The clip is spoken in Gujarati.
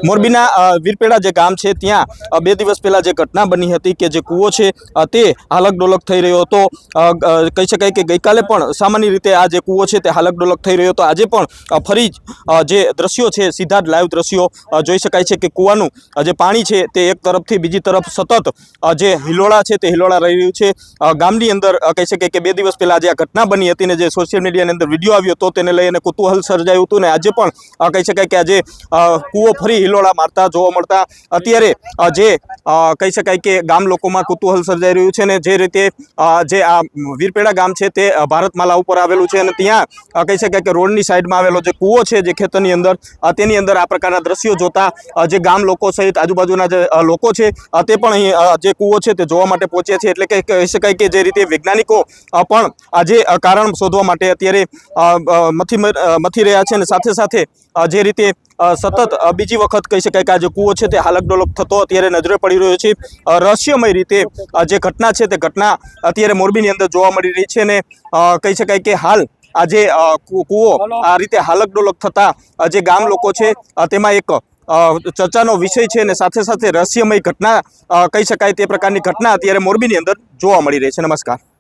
મોરબીના વીરપેડા જે ગામ છે ત્યાં 2 દિવસ પહેલા જે ઘટના બની હતી કે જે કૂવો છે તે હાલક ડોલક થઈ રહ્યો હતો। કહી શકાય કે ગઈકાલે પણ સામાન્ય રીતે આ જે કૂવો છે તે હાલક ડોલક થઈ રહ્યો હતો। આજે પણ ફરી જે દ્રશ્યો છે સીધા જ લાઈવ દ્રશ્યો જોઈ શકાય છે કે કૂવાનું જે પાણી છે તે એક તરફથી બીજી તરફ સતત જે હિલોળા છે તે હિલોળા રહી રહ્યું છે। ગામની અંદર કહી શકાય કે 2 દિવસ પહેલા જે આ ઘટના બની હતી ને જે સોશિયલ મીડિયાની અંદર વિડીયો આવ્યો હતો તેને લઈને કુતૂહલ સર્જાયું હતું ને આજે પણ કહી શકાય કે આજે કૂવો ફરી હિલોળા મારતા જોવા મળતા અત્યારે જે કહી શકાય કે ગામ લોકોમાં કુતૂહલ સર્જાઈ રહ્યું છે ને જે રીતે જે આ વીરપેડા ગામ છે તે ભારતમાલા ઉપર આવેલું છે અને ત્યાં કહી શકાય કે રોડની સાઈડમાં આવેલો જે કૂવો છે જે ખેતરની અંદર તેની અંદર આ પ્રકારના દ્રશ્યો જોતા જે ગામ લોકો સહિત આજુબાજુના જે લોકો છે તે પણ અહીં જે કૂવો છે તે જોવા માટે પહોંચ્યા છે। એટલે કે કહી શકાય કે જે રીતે વૈજ્ઞાનિકો પણ આજે કારણ શોધવા માટે અત્યારે મથી રહ્યા છે અને સાથે સાથે જે રીતે સતત બીજી વખત કહી શકાય કે આ જે કૂવો છે તે હાલક ડોલક થતો અત્યારે નજરે પડી રહ્યો છે। રહસ્યમય રીતે જે ઘટના છે તે ઘટના અત્યારે મોરબીની અંદર જોવા મળી રહી છે અને કહી શકાય કે હાલ આ જે કૂવો આ રીતે હાલક ડોલક થતા જે ગામ લોકો છે તેમાં એક ચર્ચાનો વિષય છે અને સાથે સાથે રહસ્યમય ઘટના કહી શકાય તે પ્રકારની ઘટના અત્યારે મોરબીની અંદર જોવા મળી રહી છે। નમસ્કાર।